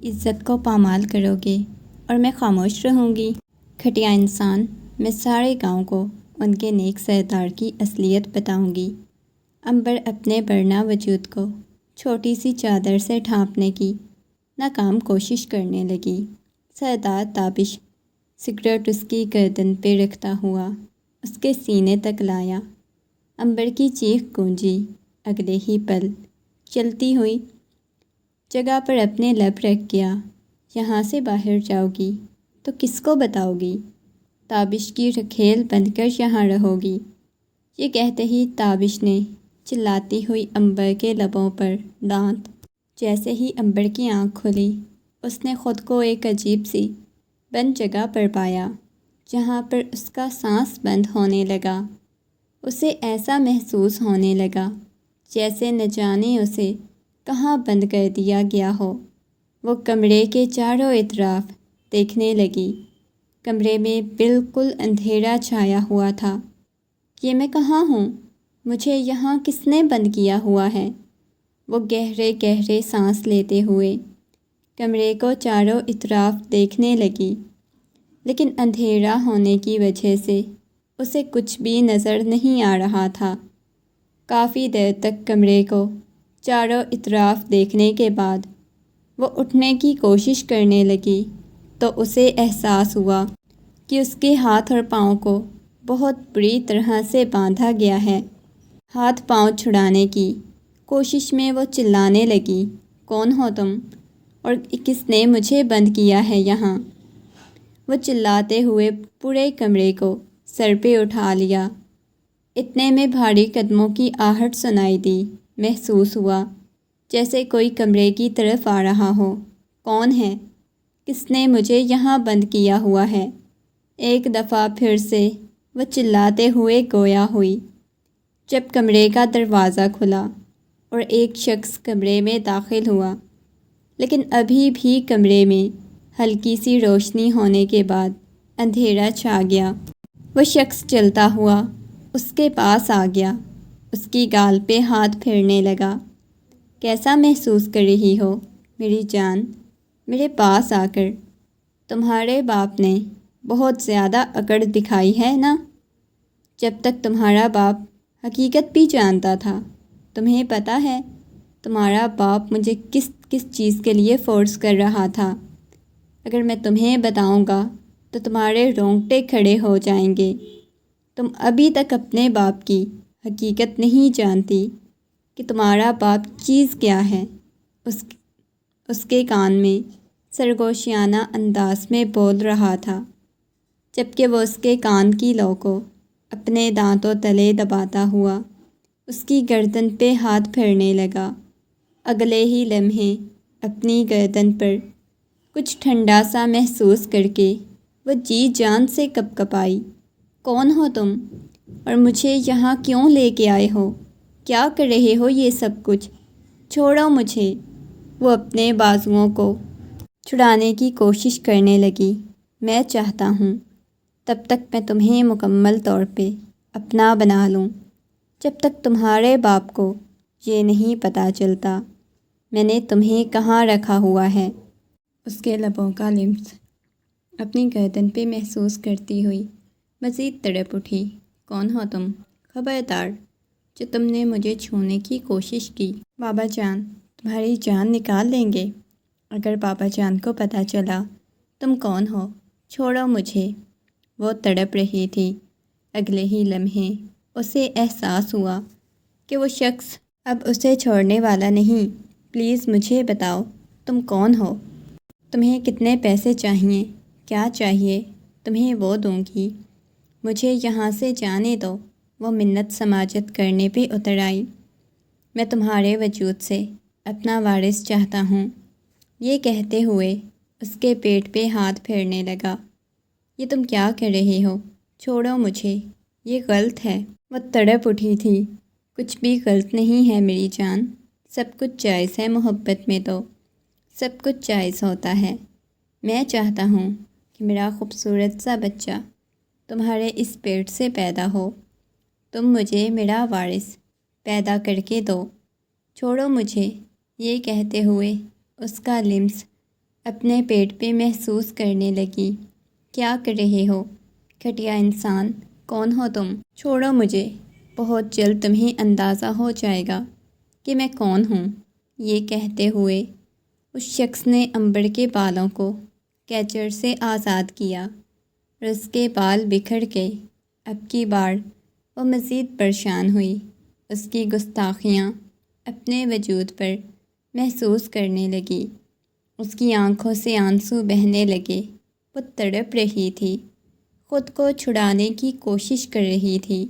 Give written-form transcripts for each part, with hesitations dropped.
عزت کو پامال کرو گے اور میں خاموش رہوں گی؟ گھٹیا انسان، میں سارے گاؤں کو ان کے نیک سردار کی اصلیت بتاؤں گی۔ عنبر اپنے برنا وجود کو چھوٹی سی چادر سے ڈھانپنے کی ناکام کوشش کرنے لگی۔ سردار تابش سگریٹ اس کی گردن پہ رکھتا ہوا اس کے سینے تک لایا۔ عنبر کی چیخ گونجی۔ اگلے ہی پل چلتی ہوئی جگہ پر اپنے لب رکھ گیا۔ یہاں سے باہر جاؤ گی تو کس کو بتاؤ گی؟ تابش کی رکھیل بن کر یہاں رہو گی۔ یہ کہتے ہی تابش نے چلاتی ہوئی عنبر کے لبوں پر دانت۔ جیسے ہی عنبر کی آنکھ کھلی، اس نے خود کو ایک عجیب سی بند جگہ پر پایا جہاں پر اس کا سانس بند ہونے لگا۔ اسے ایسا محسوس ہونے لگا جیسے نہ جانے اسے کہاں بند کر دیا گیا ہو۔ وہ کمرے کے چاروں اطراف دیکھنے لگی۔ کمرے میں بالکل اندھیرا چھایا ہوا تھا۔ یہ میں کہاں ہوں؟ مجھے یہاں کس نے بند کیا ہوا ہے؟ وہ گہرے گہرے سانس لیتے ہوئے کمرے کو چاروں اطراف دیکھنے لگی، لیکن اندھیرا ہونے کی وجہ سے اسے کچھ بھی نظر نہیں آ رہا تھا۔ کافی دیر تک کمرے کو چاروں اطراف دیکھنے کے بعد وہ اٹھنے کی کوشش کرنے لگی تو اسے احساس ہوا کہ اس کے ہاتھ اور پاؤں کو بہت بری طرح سے باندھا گیا ہے۔ ہاتھ پاؤں چھڑانے کی کوشش میں وہ چلانے لگی، کون ہو تم اور کس نے مجھے بند کیا ہے یہاں؟ وہ چلاتے ہوئے پورے کمرے کو سر پہ اٹھا لیا۔ اتنے میں بھاری قدموں کی آہٹ سنائی دی۔ محسوس ہوا جیسے کوئی کمرے کی طرف آ رہا ہو۔ کون ہے؟ کس نے مجھے یہاں بند کیا ہوا ہے؟ ایک دفعہ پھر سے وہ چلاتے ہوئے گویا ہوئی جب کمرے کا دروازہ کھلا اور ایک شخص کمرے میں داخل ہوا، لیکن ابھی بھی کمرے میں ہلکی سی روشنی ہونے کے بعد اندھیرا چھا گیا۔ وہ شخص چلتا ہوا اس کے پاس آ گیا، اس کی گال پہ ہاتھ پھیرنے لگا۔ کیسا محسوس کر رہی ہو میری جان؟ میرے پاس آ کر تمہارے باپ نے بہت زیادہ اکڑ دکھائی ہے نا؟ جب تک تمہارا باپ حقیقت بھی جانتا تھا۔ تمہیں پتہ ہے تمہارا باپ مجھے کس کس چیز کے لیے فورس کر رہا تھا؟ اگر میں تمہیں بتاؤں گا تو تمہارے رونگٹے کھڑے ہو جائیں گے۔ تم ابھی تک اپنے باپ کی حقیقت نہیں جانتی کہ تمہارا باپ چیز کیا ہے۔ اس کے کان میں سرگوشیانہ انداز میں بول رہا تھا، جبکہ وہ اس کے کان کی لو کو اپنے دانتوں تلے دباتا ہوا اس کی گردن پہ ہاتھ پھیرنے لگا۔ اگلے ہی لمحے اپنی گردن پر کچھ ٹھنڈا سا محسوس کر کے وہ جی جان سے کپکپائی۔ کون ہو تم اور مجھے یہاں کیوں لے کے آئے ہو؟ کیا کر رہے ہو یہ سب کچھ؟ چھوڑو مجھے۔ وہ اپنے بازوؤں کو چھڑانے کی کوشش کرنے لگی۔ میں چاہتا ہوں تب تک میں تمہیں مکمل طور پہ اپنا بنا لوں، جب تک تمہارے باپ کو یہ نہیں پتہ چلتا میں نے تمہیں کہاں رکھا ہوا ہے۔ اس کے لبوں کا لمس اپنی گردن پہ محسوس کرتی ہوئی مزید تڑپ اٹھی۔ کون ہو تم؟ خبردار جو تم نے مجھے چھونے کی کوشش کی، بابا جان تمہاری جان نکال لیں گے۔ اگر بابا جان کو پتہ چلا تم کون ہو، چھوڑو مجھے۔ وہ تڑپ رہی تھی۔ اگلے ہی لمحے اسے احساس ہوا کہ وہ شخص اب اسے چھوڑنے والا نہیں۔ پلیز مجھے بتاؤ تم کون ہو؟ تمہیں کتنے پیسے چاہیے؟ کیا چاہیے؟ تمہیں وہ دوں گی۔ مجھے یہاں سے جانے دو۔ وہ منت سماجت کرنے پہ اتر آئی۔ میں تمہارے وجود سے اپنا وارث چاہتا ہوں۔ یہ کہتے ہوئے اس کے پیٹ پہ ہاتھ پھیرنے لگا۔ یہ تم کیا کر رہے ہو؟ چھوڑو مجھے، یہ غلط ہے۔ وہ تڑپ اٹھی تھی۔ کچھ بھی غلط نہیں ہے میری جان، سب کچھ جائز ہے محبت میں، تو سب کچھ جائز ہوتا ہے۔ میں چاہتا ہوں کہ میرا خوبصورت سا بچہ تمہارے اس پیٹ سے پیدا ہو۔ تم مجھے میرا وارث پیدا کر کے دو۔ چھوڑو مجھے۔ یہ کہتے ہوئے اس کا لمس اپنے پیٹ پہ محسوس کرنے لگی۔ کیا کر رہے ہو؟ گھٹیا انسان، کون ہو تم؟ چھوڑو مجھے، بہت جلد تمہیں اندازہ ہو جائے گا کہ میں کون ہوں۔ یہ کہتے ہوئے اس شخص نے عنبر کے بالوں کو کیچر سے آزاد کیا اور اس کے بال بکھر گئے۔ اب کی بار وہ مزید پریشان ہوئی، اس کی گستاخیاں اپنے وجود پر محسوس کرنے لگی۔ اس کی آنکھوں سے آنسو بہنے لگے۔ وہ تڑپ رہی تھی، خود کو چھڑانے کی کوشش کر رہی تھی،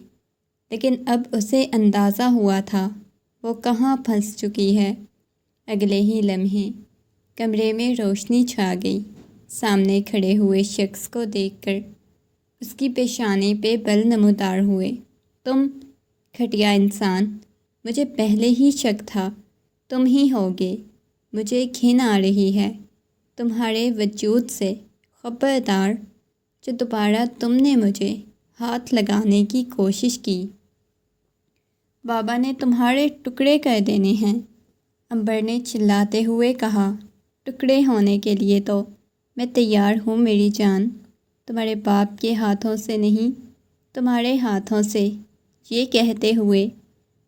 لیکن اب اسے اندازہ ہوا تھا وہ کہاں پھنس چکی ہے۔ اگلے ہی لمحے کمرے میں روشنی چھا گئی۔ سامنے کھڑے ہوئے شخص کو دیکھ کر اس کی پیشانی پہ بل نمودار ہوئے۔ تم؟ گھٹیا انسان، مجھے پہلے ہی شک تھا تم ہی ہوگے۔ مجھے گھن آ رہی ہے تمہارے وجود سے۔ خبردار جو دوبارہ تم نے مجھے ہاتھ لگانے کی کوشش کی، بابا نے تمہارے ٹکڑے کر دینے ہیں، عنبر نے چلاتے ہوئے کہا۔ ٹکڑے ہونے کے لیے تو میں تیار ہوں میری جان، تمہارے باپ کے ہاتھوں سے نہیں، تمہارے ہاتھوں سے۔ یہ کہتے ہوئے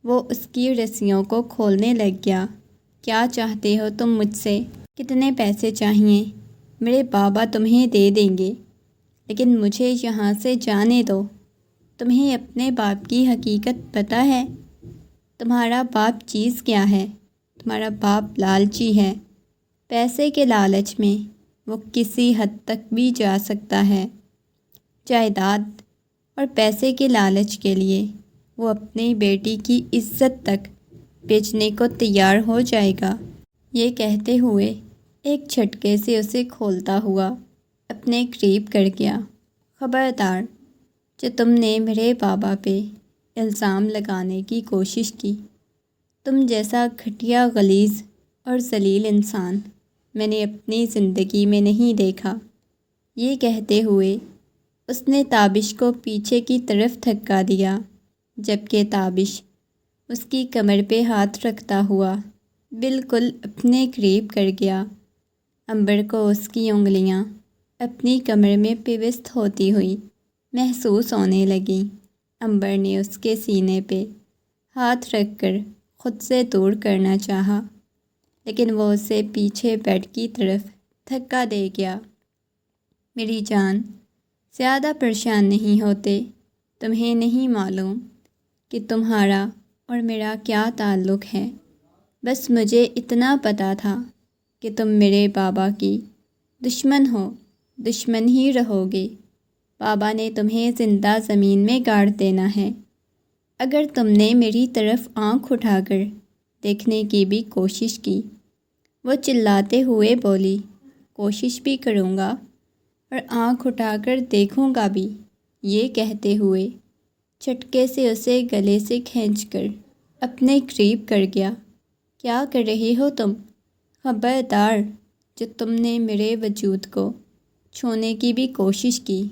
وہ اس کی رسیوں کو کھولنے لگ گیا۔ کیا چاہتے ہو تم مجھ سے؟ کتنے پیسے چاہیے؟ میرے بابا تمہیں دے دیں گے، لیکن مجھے یہاں سے جانے دو۔ تمہیں اپنے باپ کی حقیقت پتہ ہے؟ تمہارا باپ چیز کیا ہے؟ تمہارا باپ لالچی ہے۔ پیسے کے لالچ میں وہ کسی حد تک بھی جا سکتا ہے۔ جائیداد اور پیسے کے لالچ کے لیے وہ اپنی بیٹی کی عزت تک بیچنے کو تیار ہو جائے گا۔ یہ کہتے ہوئے ایک جھٹکے سے اسے کھولتا ہوا اپنے قریب کر گیا۔ خبردار جو تم نے میرے بابا پہ الزام لگانے کی کوشش کی، تم جیسا گھٹیا، غلیظ اور ذلیل انسان میں نے اپنی زندگی میں نہیں دیکھا۔ یہ کہتے ہوئے اس نے تابش کو پیچھے کی طرف دھکا دیا، جبکہ تابش اس کی کمر پہ ہاتھ رکھتا ہوا بالکل اپنے قریب کر گیا۔ عنبر کو اس کی انگلیاں اپنی کمر میں پیوست ہوتی ہوئی محسوس ہونے لگیں۔ عنبر نے اس کے سینے پہ ہاتھ رکھ کر خود سے دور کرنا چاہا، لیکن وہ اسے پیچھے بیڈ کی طرف دھکا دے گیا۔ میری جان، زیادہ پریشان نہیں ہوتے۔ تمہیں نہیں معلوم کہ تمہارا اور میرا کیا تعلق ہے۔ بس مجھے اتنا پتہ تھا کہ تم میرے بابا کی دشمن ہو، دشمن ہی رہو گے۔ بابا نے تمہیں زندہ زمین میں گاڑ دینا ہے۔ اگر تم نے میری طرف آنکھ اٹھا کر دیکھنے کی بھی کوشش کی، وہ چلاتے ہوئے بولی، کوشش بھی کروں گا اور آنکھ اٹھا کر دیکھوں گا بھی۔ یہ کہتے ہوئے جھٹکے سے اسے گلے سے کھینچ کر اپنے قریب کر گیا۔ کیا کر رہی ہو تم؟ خبردار جو تم نے میرے وجود کو چھونے کی بھی کوشش کی،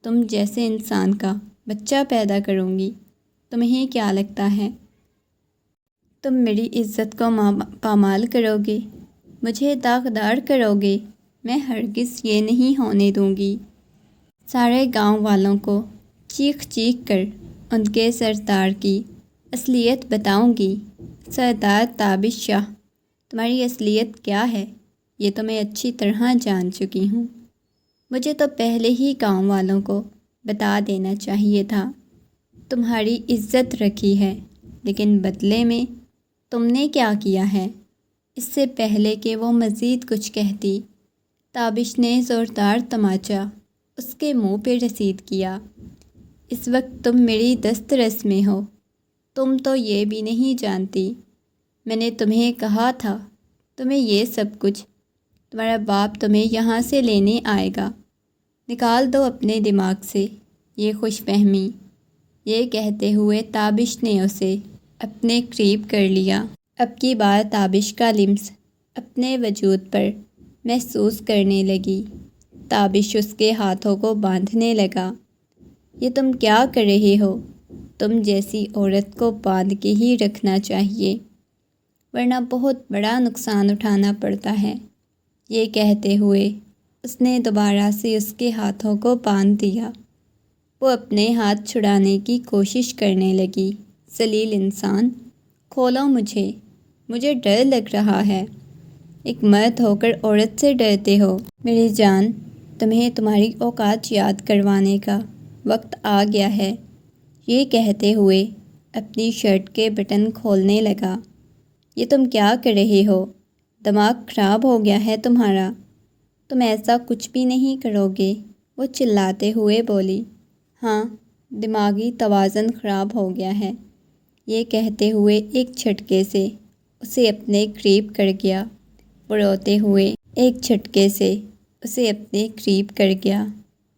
تم جیسے انسان کا بچہ پیدا کروں گی۔ تمہیں کیا لگتا ہے تم میری عزت کو پامال کرو گے، مجھے داغدار کرو گے؟ میں ہرگز یہ نہیں ہونے دوں گی۔ سارے گاؤں والوں کو چیخ چیخ کر ان کے سردار کی اصلیت بتاؤں گی۔ سردار تابش شاہ، تمہاری اصلیت کیا ہے یہ تو میں اچھی طرح جان چکی ہوں۔ مجھے تو پہلے ہی گاؤں والوں کو بتا دینا چاہیے تھا۔ تمہاری عزت رکھی ہے، لیکن بدلے میں تم نے کیا کیا ہے؟ اس سے پہلے کہ وہ مزید کچھ کہتی، تابش نے زوردار تماچا اس کے منہ پہ رسید کیا۔ اس وقت تم میری دسترس میں ہو، تم تو یہ بھی نہیں جانتی۔ میں نے تمہیں کہا تھا تمہیں یہ سب کچھ تمہارا باپ تمہیں یہاں سے لینے آئے گا۔ نکال دو اپنے دماغ سے یہ خوش فہمی۔ یہ کہتے ہوئے تابش نے اسے اپنے قریب کر لیا۔ اب کی بار تابش کا لمس اپنے وجود پر محسوس کرنے لگی۔ تابش اس کے ہاتھوں کو باندھنے لگا۔ یہ تم کیا کر رہے ہو؟ تم جیسی عورت کو باندھ کے ہی رکھنا چاہیے، ورنہ بہت بڑا نقصان اٹھانا پڑتا ہے۔ یہ کہتے ہوئے اس نے دوبارہ سے اس کے ہاتھوں کو باندھ دیا۔ وہ اپنے ہاتھ چھڑانے کی کوشش کرنے لگی۔ ذلیل انسان، کھولو مجھے ڈر لگ رہا ہے۔ ایک مرد ہو کر عورت سے ڈرتے ہو؟ میری جان، تمہیں تمہاری اوقات یاد کروانے کا وقت آ گیا ہے۔ یہ کہتے ہوئے اپنی شرٹ کے بٹن کھولنے لگا۔ یہ تم کیا کر رہے ہو؟ دماغ خراب ہو گیا ہے تمہارا؟ تم ایسا کچھ بھی نہیں کرو گے، وہ چلاتے ہوئے بولی۔ ہاں، دماغی توازن خراب ہو گیا ہے۔ یہ کہتے ہوئے ایک جھٹکے سے اسے اپنے قریب کر گیا۔ وہ روتے ہوئے ایک جھٹکے سے اسے اپنے قریب کر گیا۔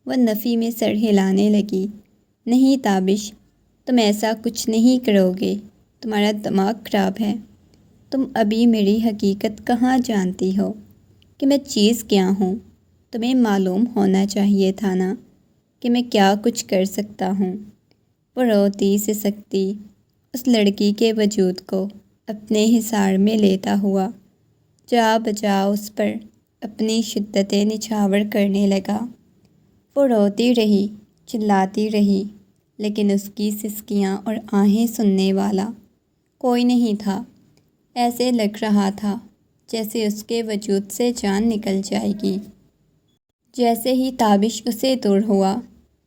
وہ نفی میں سر ہلانے لگی۔ نہیں تابش، تم ایسا کچھ نہیں کرو گے، تمہارا دماغ خراب ہے۔ تم ابھی میری حقیقت کہاں جانتی ہو کہ میں چیز کیا ہوں؟ تمہیں معلوم ہونا چاہیے تھا نا کہ میں کیا کچھ کر سکتا ہوں۔ وہ روتی سسکتی اس لڑکی کے وجود کو اپنے حصار میں لیتا ہوا جا بجا اس پر اپنی شدتیں نچھاور کرنے لگا۔ وہ روتی رہی، چلاتی رہی، لیکن اس کی سسکیاں اور آہیں سننے والا کوئی نہیں تھا۔ ایسے لگ رہا تھا جیسے اس کے وجود سے جان نکل جائے گی۔ جیسے ہی تابش اسے دور ہوا،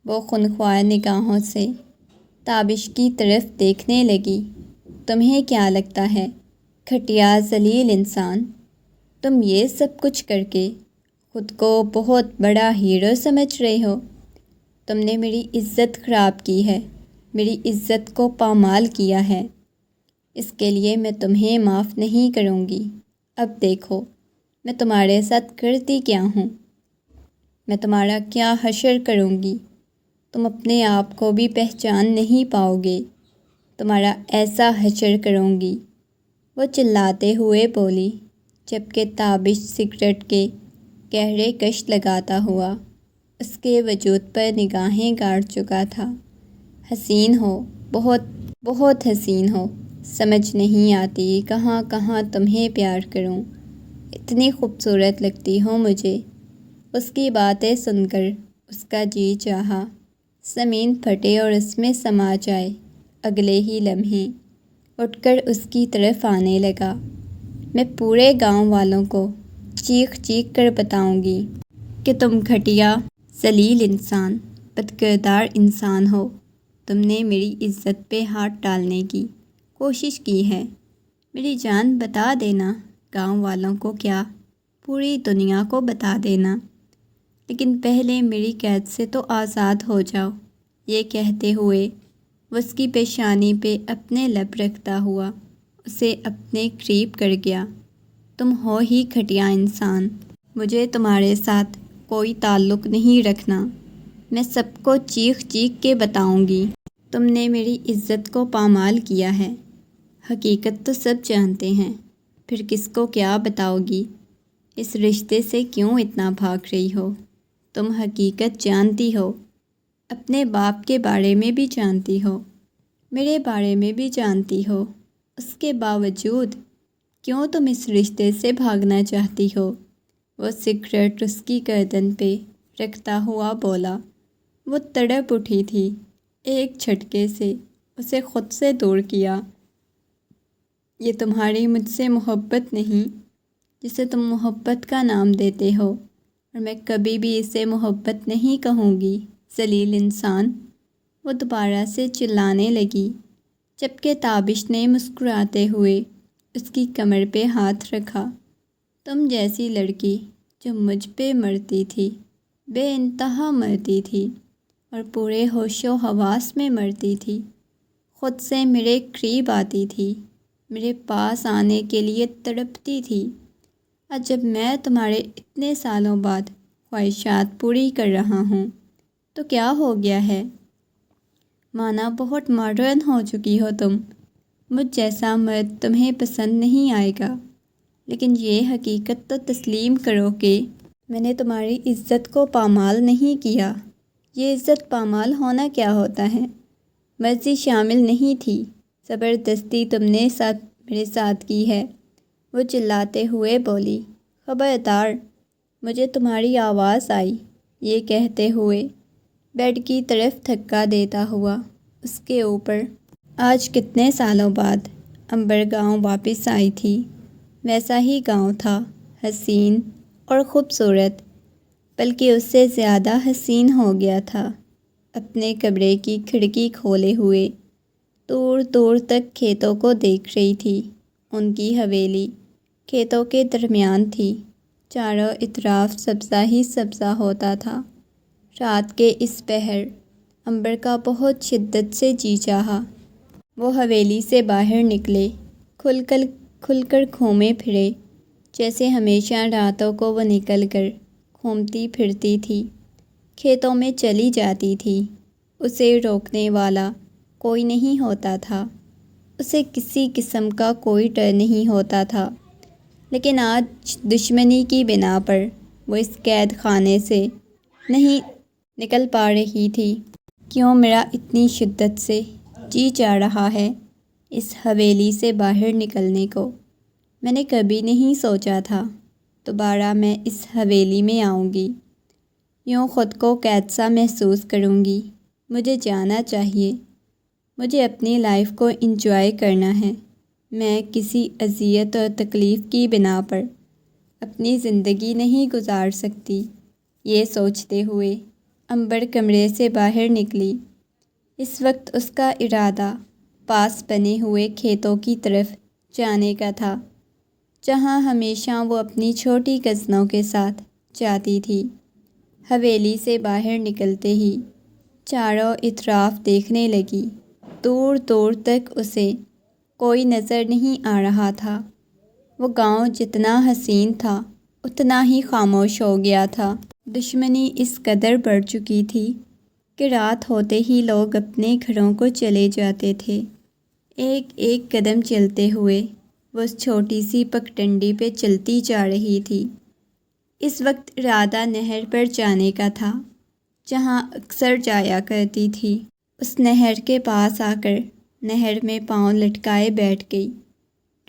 وہ خونخوار نگاہوں سے تابش کی طرف دیکھنے لگی۔ تمہیں کیا لگتا ہے، گھٹیا ذلیل انسان، تم یہ سب کچھ کر کے خود کو بہت بڑا ہیرو سمجھ رہے ہو؟ تم نے میری عزت خراب کی ہے، میری عزت کو پامال کیا ہے۔ اس کے لیے میں تمہیں معاف نہیں کروں گی۔ اب دیکھو میں تمہارے ساتھ کرتی کیا ہوں، میں تمہارا کیا حشر کروں گی۔ تم اپنے آپ کو بھی پہچان نہیں پاؤ گے، تمہارا ایسا حشر کروں گی، وہ چلاتے ہوئے بولی، جبکہ تابش سگریٹ کے گہرے کش لگاتا ہوا اس کے وجود پر نگاہیں گاڑ چکا تھا۔ حسین ہو، بہت بہت حسین ہو، سمجھ نہیں آتی کہاں کہاں تمہیں پیار کروں، اتنی خوبصورت لگتی ہو مجھے۔ اس کی باتیں سن کر اس کا جی چاہا زمین پھٹے اور اس میں سما جائے۔ اگلے ہی لمحے اٹھ کر اس کی طرف آنے لگا۔ میں پورے گاؤں والوں کو چیخ چیخ کر بتاؤں گی کہ تم گھٹیا ذلیل انسان، بدکردار انسان ہو۔ تم نے میری عزت پہ ہاتھ ڈالنے کی کوشش کی ہے۔ میری جان، بتا دینا گاؤں والوں کو، کیا پوری دنیا کو بتا دینا، لیکن پہلے میری قید سے تو آزاد ہو جاؤ۔ یہ کہتے ہوئے وہ اس کی پیشانی پہ اپنے لب رکھتا ہوا اسے اپنے قریب کر گیا۔ تم ہو ہی گھٹیا انسان، مجھے تمہارے ساتھ کوئی تعلق نہیں رکھنا۔ میں سب کو چیخ چیخ کے بتاؤں گی تم نے میری عزت کو پامال کیا ہے۔ حقیقت تو سب جانتے ہیں، پھر کس کو کیا بتاؤ گی؟ اس رشتے سے کیوں اتنا بھاگ رہی ہو؟ تم حقیقت جانتی ہو، اپنے باپ کے بارے میں بھی جانتی ہو، میرے بارے میں بھی جانتی ہو، اس کے باوجود کیوں تم اس رشتے سے بھاگنا چاہتی ہو؟ وہ سگریٹ اس کی گردن پہ رکھتا ہوا بولا۔ وہ تڑپ اٹھی تھی، ایک جھٹکے سے اسے خود سے دور کیا۔ یہ تمہاری مجھ سے محبت نہیں جسے تم محبت کا نام دیتے ہو، اور میں کبھی بھی اسے محبت نہیں کہوں گی، ذلیل انسان، وہ دوبارہ سے چلانے لگی، جبکہ تابش نے مسکراتے ہوئے اس کی کمر پہ ہاتھ رکھا۔ تم جیسی لڑکی جو مجھ پہ مرتی تھی، بے انتہا مرتی تھی، اور پورے ہوش و حواس میں مرتی تھی، خود سے میرے قریب آتی تھی، میرے پاس آنے کے لیے تڑپتی تھی۔ اور جب میں تمہارے اتنے سالوں بعد خواہشات پوری کر رہا ہوں تو کیا ہو گیا ہے؟ مانا بہت ماڈرن ہو چکی ہو تم، مجھ جیسا مرد تمہیں پسند نہیں آئے گا، لیکن یہ حقیقت تو تسلیم کرو کہ میں نے تمہاری عزت کو پامال نہیں کیا۔ یہ عزت پامال ہونا کیا ہوتا ہے؟ مرضی شامل نہیں تھی، زبردستی تم نے میرے ساتھ کی ہے، وہ چلاتے ہوئے بولی۔ خبردار، مجھے تمہاری آواز آئی، یہ کہتے ہوئے بیڈ کی طرف دھکا دیتا ہوا اس کے اوپر۔ آج کتنے سالوں بعد امبر گاؤں واپس آئی تھی۔ ویسا ہی گاؤں تھا، حسین اور خوبصورت، بلکہ اس سے زیادہ حسین ہو گیا تھا۔ اپنے کمرے کی کھڑکی کھولے ہوئے دور دور تک کھیتوں کو دیکھ رہی تھی۔ ان کی حویلی کھیتوں کے درمیان تھی، چاروں اطراف سبزہ ہی سبزہ ہوتا تھا۔ رات کے اس پہر امبر کا بہت شدت سے جی چاہا وہ حویلی سے باہر نکلے، کھل کر گھومے پھرے، جیسے ہمیشہ راتوں کو وہ نکل کر گھومتی پھرتی تھی، کھیتوں میں چلی جاتی تھی۔ اسے روکنے والا کوئی نہیں ہوتا تھا، اسے کسی قسم کا کوئی ڈر نہیں ہوتا تھا۔ لیکن آج دشمنی کی بنا پر وہ اس قید خانے سے نہیں نکل پا رہی تھی۔ کیوں میرا اتنی شدت سے جی چاہ رہا ہے اس حویلی سے باہر نکلنے کو؟ میں نے کبھی نہیں سوچا تھا دوبارہ میں اس حویلی میں آؤں گی، یوں خود کو قید سا محسوس کروں گی۔ مجھے جانا چاہیے، مجھے اپنی لائف کو انجوائے کرنا ہے۔ میں کسی اذیت اور تکلیف کی بنا پر اپنی زندگی نہیں گزار سکتی۔ یہ سوچتے ہوئے امبر کمرے سے باہر نکلی۔ اس وقت اس کا ارادہ پاس بنے ہوئے کھیتوں کی طرف جانے کا تھا، جہاں ہمیشہ وہ اپنی چھوٹی کزنوں کے ساتھ جاتی تھی۔ حویلی سے باہر نکلتے ہی چاروں اطراف دیکھنے لگی۔ دور دور تک اسے کوئی نظر نہیں آ رہا تھا۔ وہ گاؤں جتنا حسین تھا اتنا ہی خاموش ہو گیا تھا۔ دشمنی اس قدر بڑھ چکی تھی کہ رات ہوتے ہی لوگ اپنے گھروں کو چلے جاتے تھے۔ ایک ایک قدم چلتے ہوئے وہ اس چھوٹی سی پگڈنڈی پہ چلتی جا رہی تھی۔ اس وقت ارادہ نہر پر جانے کا تھا، جہاں اکثر جایا کرتی تھی۔ اس نہر کے پاس آ کر نہر میں پاؤں لٹکائے بیٹھ گئی۔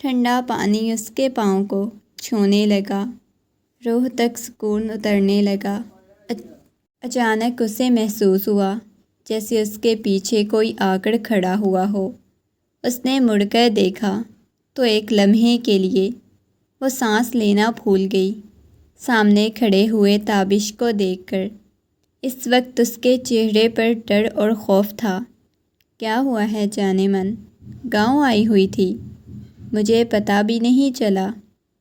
ٹھنڈا پانی اس کے پاؤں کو چھونے لگا، روح تک سکون اترنے لگا۔ اچانک اسے محسوس ہوا جیسے اس کے پیچھے کوئی آ کر کھڑا ہوا ہو۔ اس نے مڑ کر دیکھا تو ایک لمحے کے لیے وہ سانس لینا بھول گئی، سامنے کھڑے ہوئے تابش کو دیکھ کر۔ اس وقت اس کے چہرے پر ڈر اور خوف تھا۔ کیا ہوا ہے جانے من؟ گاؤں آئی ہوئی تھی؟ مجھے پتہ بھی نہیں چلا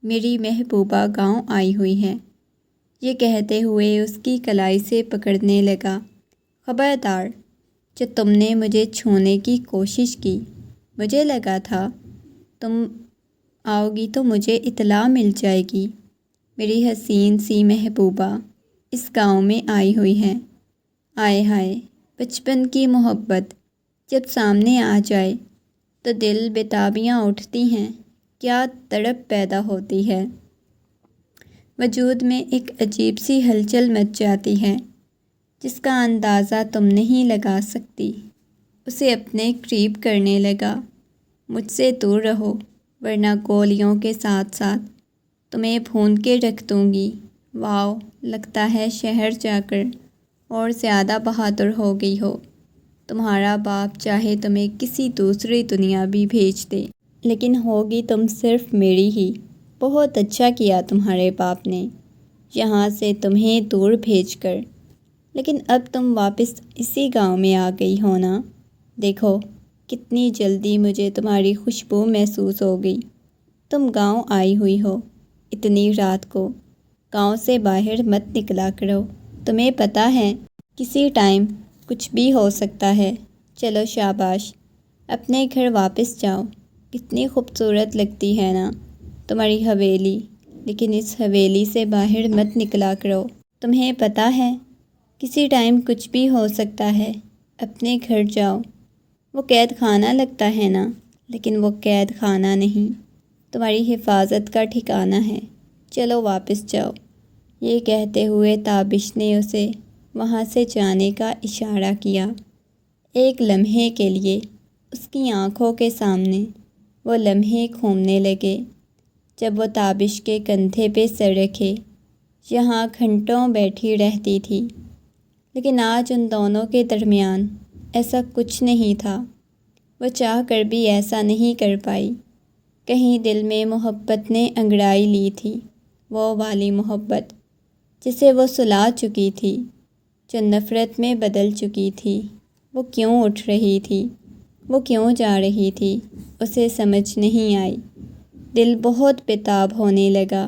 میری محبوبہ گاؤں آئی ہوئی ہے، یہ کہتے ہوئے اس کی کلائی سے پکڑنے لگا۔ خبردار، جو تم نے مجھے چھونے کی کوشش کی، مجھے لگا تھا تم آؤ گی تو مجھے اطلاع مل جائے گی۔ میری حسین سی محبوبہ اس گاؤں میں آئی ہوئی ہے۔ آئے ہائے، بچپن کی محبت جب سامنے آ جائے تو دل بےتابیاں اٹھتی ہیں، کیا تڑپ پیدا ہوتی ہے، وجود میں ایک عجیب سی ہلچل مچ جاتی ہے جس کا اندازہ تم نہیں لگا سکتی۔ اسے اپنے قریب کرنے لگا۔ مجھ سے دور رہو ورنہ گولیوں کے ساتھ ساتھ تمہیں بھون کے رکھ دوں گی۔ واؤ، لگتا ہے شہر جا کر اور زیادہ بہادر ہو گئی ہو۔ تمہارا باپ چاہے تمہیں کسی دوسری دنیا بھی بھیج دے، لیکن ہوگی تم صرف میری ہی۔ بہت اچھا کیا تمہارے باپ نے یہاں سے تمہیں دور بھیج کر، لیکن اب تم واپس اسی گاؤں میں آ گئی ہو نا۔ دیکھو کتنی جلدی مجھے تمہاری خوشبو محسوس ہو گئی۔ تم گاؤں آئی ہوئی ہو اتنی رات کو، گاؤں سے باہر مت نکلا کرو، تمہیں پتہ ہے کسی ٹائم کچھ بھی ہو سکتا ہے۔ چلو شاباش، اپنے گھر واپس جاؤ۔ کتنی خوبصورت لگتی ہے نا تمہاری حویلی، لیکن اس حویلی سے باہر مت نکلا کرو، تمہیں پتہ ہے کسی ٹائم کچھ بھی ہو سکتا ہے۔ اپنے گھر جاؤ۔ وہ قید خانہ لگتا ہے نا، لیکن وہ قید خانہ نہیں، تمہاری حفاظت کا ٹھکانہ ہے۔ چلو واپس جاؤ۔ یہ کہتے ہوئے تابش نے اسے وہاں سے جانے کا اشارہ کیا۔ ایک لمحے کے لیے اس کی آنکھوں کے سامنے وہ لمحے گھومنے لگے، جب وہ تابش کے کندھے پہ سر رکھے یہاں گھنٹوں بیٹھی رہتی تھی، لیکن آج ان دونوں کے درمیان ایسا کچھ نہیں تھا۔ وہ چاہ کر بھی ایسا نہیں کر پائی۔ کہیں دل میں محبت نے انگڑائی لی تھی، وہ والی محبت جسے وہ سلا چکی تھی، جو نفرت میں بدل چکی تھی۔ وہ کیوں اٹھ رہی تھی، وہ کیوں جا رہی تھی، اسے سمجھ نہیں آئی۔ دل بہت بےتاب ہونے لگا،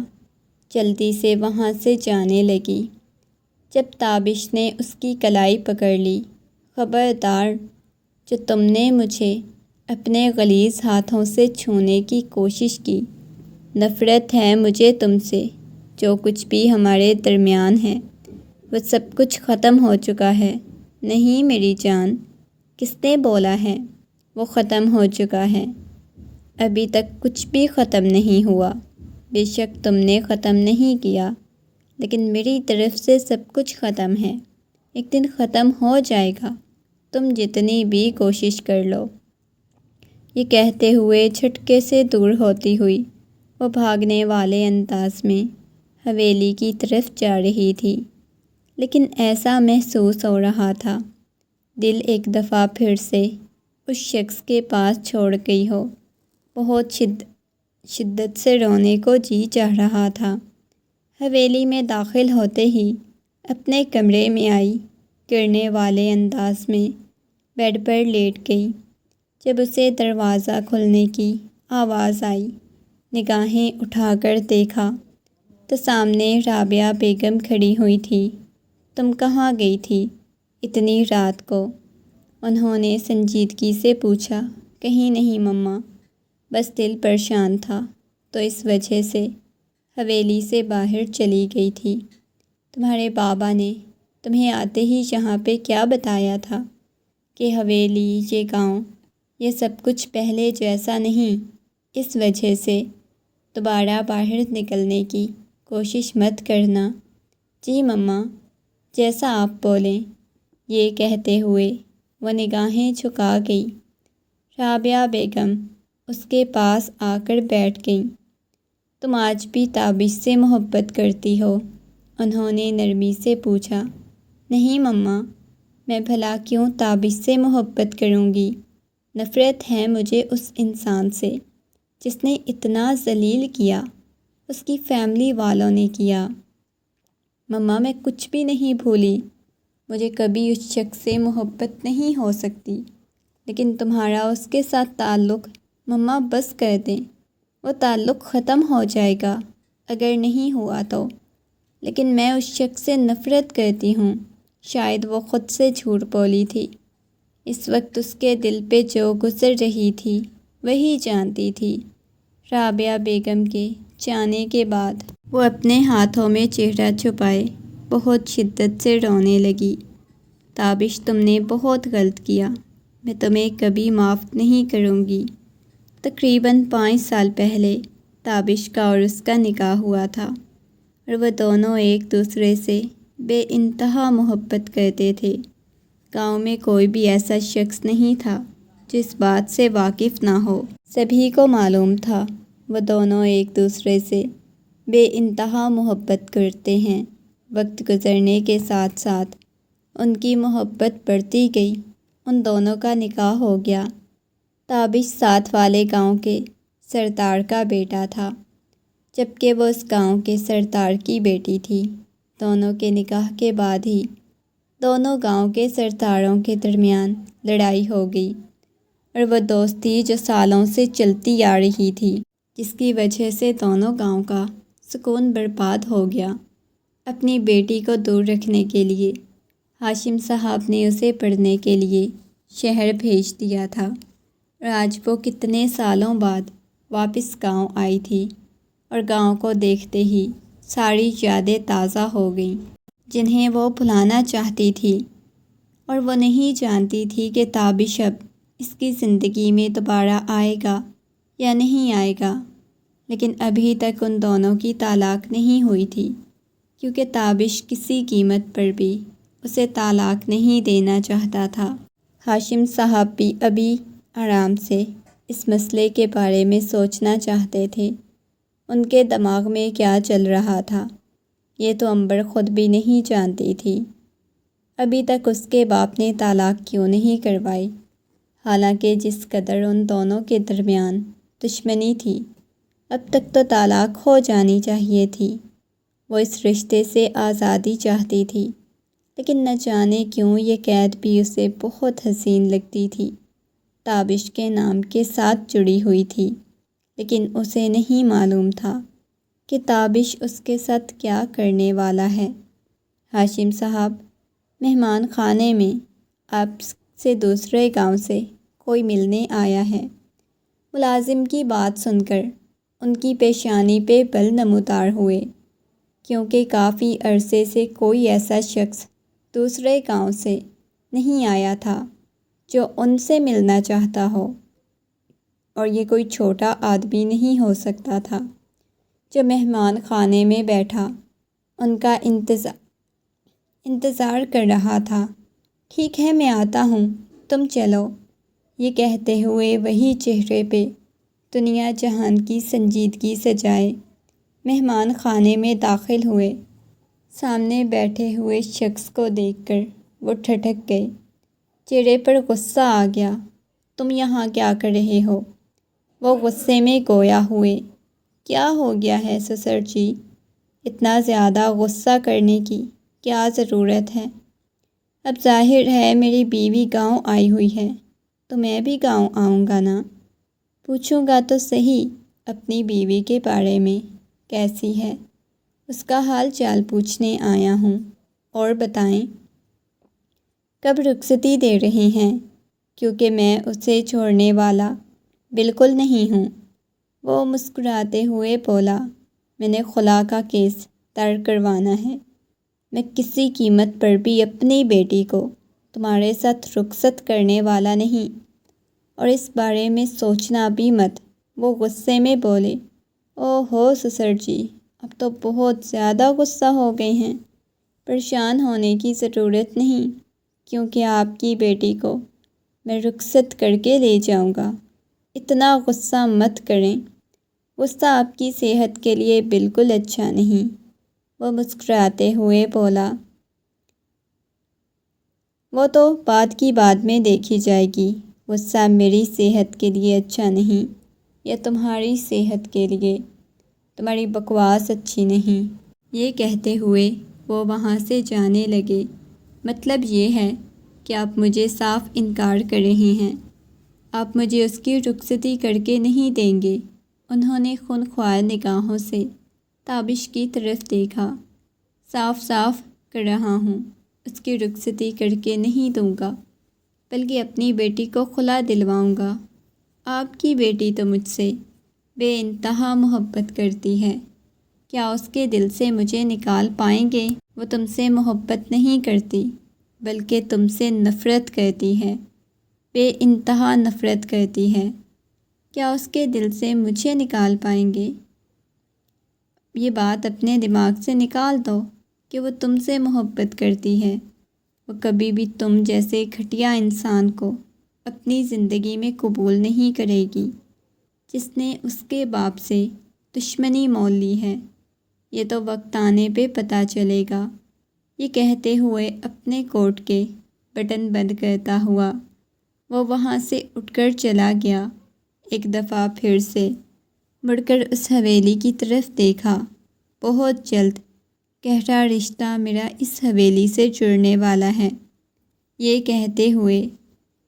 جلدی سے وہاں سے جانے لگی۔ جب تابش نے اس کی کلائی پکڑ لی، خبردار، جو تم نے مجھے اپنے غلیظ ہاتھوں سے چھونے کی کوشش کی۔ نفرت ہے مجھے تم سے، جو کچھ بھی ہمارے درمیان ہے وہ سب کچھ ختم ہو چکا ہے۔ نہیں میری جان، کس نے بولا ہے وہ ختم ہو چکا ہے؟ ابھی تک کچھ بھی ختم نہیں ہوا۔ بے شک تم نے ختم نہیں کیا، لیکن میری طرف سے سب کچھ ختم ہے۔ ایک دن ختم ہو جائے گا، تم جتنی بھی کوشش کر لو۔ یہ کہتے ہوئے جھٹکے سے دور ہوتی ہوئی وہ بھاگنے والے انداز میں حویلی کی طرف جا رہی تھی، لیکن ایسا محسوس ہو رہا تھا دل ایک دفعہ پھر سے اس شخص کے پاس چھوڑ گئی ہو۔ بہت شدت سے رونے کو جی چاہ رہا تھا۔ حویلی میں داخل ہوتے ہی اپنے کمرے میں آئی، گرنے والے انداز میں بیڈ پر لیٹ گئی۔ جب اسے دروازہ کھلنے کی آواز آئی، نگاہیں اٹھا کر دیکھا تو سامنے رابعہ بیگم کھڑی ہوئی تھی۔ تم کہاں گئی تھی اتنی رات کو؟ انہوں نے سنجیدگی سے پوچھا۔ کہیں نہیں مما، بس دل پریشان تھا تو اس وجہ سے حویلی سے باہر چلی گئی تھی۔ تمہارے بابا نے تمہیں آتے ہی یہاں پہ کیا بتایا تھا کہ حویلی، یہ گاؤں، یہ سب کچھ پہلے جیسا نہیں، اس وجہ سے دوبارہ باہر نکلنے کی کوشش مت کرنا؟ جی مما، جیسا آپ بولیں۔ یہ کہتے ہوئے وہ نگاہیں جھکا گئی۔ رابعہ بیگم اس کے پاس آ کر بیٹھ گئیں۔ تم آج بھی تابش سے محبت کرتی ہو؟ انہوں نے نرمی سے پوچھا۔ نہیں مما، میں بھلا کیوں تابش سے محبت کروں گی؟ نفرت ہے مجھے اس انسان سے جس نے اتنا ذلیل کیا، اس کی فیملی والوں نے کیا۔ مما میں کچھ بھی نہیں بھولی، مجھے کبھی اس شخص سے محبت نہیں ہو سکتی، لیکن تمہارا اس کے ساتھ تعلق، مما بس کر دیں، وہ تعلق ختم ہو جائے گا اگر نہیں ہوا تو۔ لیکن میں اس شخص سے نفرت کرتی ہوں۔ شاید وہ خود سے جھوٹ بولی تھی۔ اس وقت اس کے دل پہ جو گزر رہی تھی وہی جانتی تھی۔ رابعہ بیگم کے جانے کے بعد وہ اپنے ہاتھوں میں چہرہ چھپائے بہت شدت سے رونے لگی۔ تابش، تم نے بہت غلط کیا، میں تمہیں کبھی معاف نہیں کروں گی۔ تقریباً 5 سال پہلے تابش کا اور اس کا نکاح ہوا تھا، اور وہ دونوں ایک دوسرے سے بے انتہا محبت کرتے تھے۔ گاؤں میں کوئی بھی ایسا شخص نہیں تھا جو اس بات سے واقف نہ ہو۔ سبھی کو معلوم تھا وہ دونوں ایک دوسرے سے بے انتہا محبت کرتے ہیں۔ وقت گزرنے کے ساتھ ساتھ ان کی محبت بڑھتی گئی۔ ان دونوں کا نکاح ہو گیا۔ تابش ساتھ والے گاؤں کے سردار کا بیٹا تھا، جبکہ وہ اس گاؤں کے سردار کی بیٹی تھی۔ دونوں کے نکاح کے بعد ہی دونوں گاؤں کے سرداروں کے درمیان لڑائی ہو گئی، اور وہ دوستی جو سالوں سے چلتی آ رہی تھی، جس کی وجہ سے دونوں گاؤں کا سکون برباد ہو گیا۔ اپنی بیٹی کو دور رکھنے کے لیے ہاشم صاحب نے اسے پڑھنے کے لیے شہر بھیج دیا تھا، اور آج وہ کتنے سالوں بعد واپس گاؤں آئی تھی، اور گاؤں کو دیکھتے ہی ساری یادیں تازہ ہو گئیں جنہیں وہ بھلانا چاہتی تھی، اور وہ نہیں جانتی تھی کہ تابش اب اس کی زندگی میں دوبارہ آئے گا یا نہیں آئے گا۔ لیکن ابھی تک ان دونوں کی طلاق نہیں ہوئی تھی، کیونکہ تابش کسی قیمت پر بھی اسے طلاق نہیں دینا چاہتا تھا۔ ہاشم صاحب بھی ابھی آرام سے اس مسئلے کے بارے میں سوچنا چاہتے تھے۔ ان کے دماغ میں کیا چل رہا تھا یہ تو عنبر خود بھی نہیں جانتی تھی ابھی تک اس کے باپ نے طلاق کیوں نہیں کروائی، حالانکہ جس قدر ان دونوں کے درمیان دشمنی تھی اب تک تو طلاق ہو جانی چاہیے تھی۔ وہ اس رشتے سے آزادی چاہتی تھی، لیکن نہ جانے کیوں یہ قید بھی اسے بہت حسین لگتی تھی۔ تابش کے نام کے ساتھ جڑی ہوئی تھی، لیکن اسے نہیں معلوم تھا کہ تابش اس کے ساتھ کیا کرنے والا ہے۔ ہاشم صاحب، مہمان خانے میں آپ سے دوسرے گاؤں سے کوئی ملنے آیا ہے۔ ملازم کی بات سن کر ان کی پیشانی پہ بل نمودار ہوئے، کیونکہ کافی عرصے سے کوئی ایسا شخص دوسرے گاؤں سے نہیں آیا تھا جو ان سے ملنا چاہتا ہو، اور یہ کوئی چھوٹا آدمی نہیں ہو سکتا تھا جو مہمان خانے میں بیٹھا ان کا انتظار کر رہا تھا۔ ٹھیک ہے، میں آتا ہوں، تم چلو، یہ کہتے ہوئے وہی چہرے پہ دنیا جہان کی سنجیدگی سجائے مہمان خانے میں داخل ہوئے۔ سامنے بیٹھے ہوئے شخص کو دیکھ کر وہ ٹھٹک گئے، چہرے پر غصہ آ گیا۔ تم یہاں کیا کر رہے ہو؟ وہ غصے میں گویا ہوئے۔ کیا ہو گیا ہے سسر جی؟ اتنا زیادہ غصہ کرنے کی کیا ضرورت ہے؟ اب ظاہر ہے میری بیوی گاؤں آئی ہوئی ہے تو میں بھی گاؤں آؤں گا نا۔ پوچھوں گا تو صحیح اپنی بیوی کے بارے میں، کیسی ہے، اس کا حال چال پوچھنے آیا ہوں۔ اور بتائیں کب رخصتی دے رہے ہیں، کیونکہ میں اسے چھوڑنے والا بالکل نہیں ہوں۔ وہ مسکراتے ہوئے بولا، میں نے خلا کا کیس دائر کروانا ہے۔ میں کسی قیمت پر بھی اپنی بیٹی کو تمہارے ساتھ رخصت کرنے والا نہیں، اور اس بارے میں سوچنا بھی مت۔ وہ غصے میں بولے، او ہو سسر جی، اب تو بہت زیادہ غصہ ہو گئے ہیں۔ پریشان ہونے کی ضرورت نہیں، کیونکہ آپ کی بیٹی کو میں رخصت کر کے لے جاؤں گا۔ اتنا غصہ مت کریں، غصہ آپ کی صحت کے لیے بالکل اچھا نہیں۔ وہ مسکراتے ہوئے بولا، وہ تو بعد کی بات میں دیکھی جائے گی۔ غصہ میری صحت کے لیے اچھا نہیں، یا تمہاری صحت کے لیے؟ تمہاری بکواس اچھی نہیں۔ یہ کہتے ہوئے وہ وہاں سے جانے لگے۔ مطلب یہ ہے کہ آپ مجھے صاف انکار کر رہے ہیں، آپ مجھے اس کی رخصتی کر کے نہیں دیں گے؟ انہوں نے خونخوار نگاہوں سے تابش کی طرف دیکھا۔ صاف صاف کر رہا ہوں، اس کی رخصتی کر کے نہیں دوں گا، بلکہ اپنی بیٹی کو خلا دلواؤں گا۔ آپ کی بیٹی تو مجھ سے بے انتہا محبت کرتی ہے، کیا اس کے دل سے مجھے نکال پائیں گے؟ وہ تم سے محبت نہیں کرتی، بلکہ تم سے نفرت کرتی ہے، بے انتہا نفرت کرتی ہے۔ کیا اس کے دل سے مجھے نکال پائیں گے؟ یہ بات اپنے دماغ سے نکال دو کہ وہ تم سے محبت کرتی ہے۔ وہ کبھی بھی تم جیسے گھٹیا انسان کو اپنی زندگی میں قبول نہیں کرے گی، جس نے اس کے باپ سے دشمنی مول لی ہے۔ یہ تو وقت آنے پہ پتہ چلے گا۔ یہ کہتے ہوئے اپنے کوٹ کے بٹن بند کرتا ہوا وہ وہاں سے اٹھ کر چلا گیا۔ ایک دفعہ پھر سے مڑ کر اس حویلی کی طرف دیکھا۔ بہت جلد گہرا رشتہ میرا اس حویلی سے جڑنے والا ہے۔ یہ کہتے ہوئے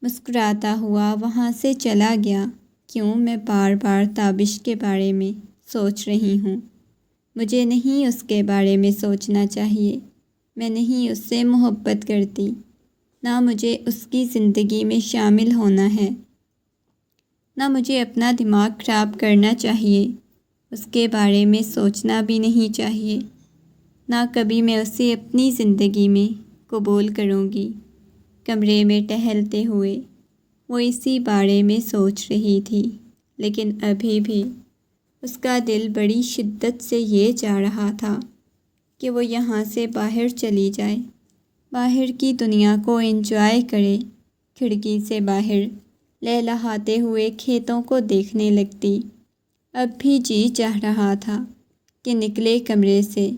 مسکراتا ہوا وہاں سے چلا گیا۔ کیوں میں بار بار تابش کے بارے میں سوچ رہی ہوں؟ مجھے نہیں اس کے بارے میں سوچنا چاہیے۔ میں نہیں اس سے محبت کرتی، نہ مجھے اس کی زندگی میں شامل ہونا ہے، نہ مجھے اپنا دماغ خراب کرنا چاہیے۔ اس کے بارے میں سوچنا بھی نہیں چاہیے، نہ کبھی میں اسے اپنی زندگی میں قبول کروں گی۔ کمرے میں ٹہلتے ہوئے وہ اسی بارے میں سوچ رہی تھی، لیکن ابھی بھی اس کا دل بڑی شدت سے یہ چاہ رہا تھا کہ وہ یہاں سے باہر چلی جائے، باہر کی دنیا کو انجوائے کرے، کھڑکی سے باہر لہلہاتے ہوئے کھیتوں کو دیکھنے لگتی۔ اب بھی جی چاہ رہا تھا کہ نکلے کمرے سے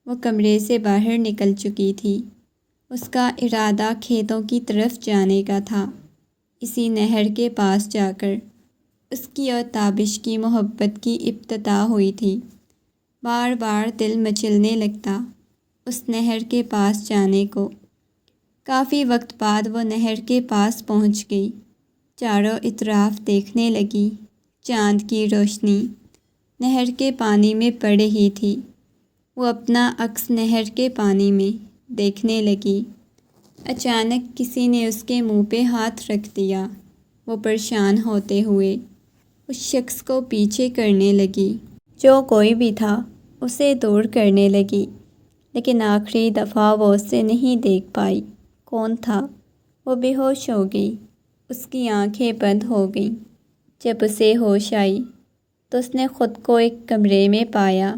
وہ کمرے سے باہر نکل چکی تھی۔ اس کا ارادہ کھیتوں کی طرف جانے کا تھا۔ اسی نہر کے پاس جا کر اس کی اور تابش کی محبت کی ابتدا ہوئی تھی۔ بار بار دل مچلنے لگتا اس نہر کے پاس جانے کو۔ کافی وقت بعد وہ نہر کے پاس پہنچ گئی۔ چاروں اطراف دیکھنے لگی۔ چاند کی روشنی نہر کے پانی میں پڑ رہی تھی۔ وہ اپنا عکس نہر کے پانی میں دیکھنے لگی۔ اچانک کسی نے اس کے منہ پہ ہاتھ رکھ دیا۔ وہ پریشان ہوتے ہوئے اس شخص کو پیچھے کرنے لگی۔ جو کوئی بھی تھا اسے دور کرنے لگی، لیکن آخری دفعہ وہ اسے نہیں دیکھ پائی۔ کون تھا؟ وہ بے ہوش ہو گئی۔ اس کی آنکھیں بند ہو گئیں۔ جب اسے ہوش آئی تو اس نے خود کو ایک کمرے میں پایا۔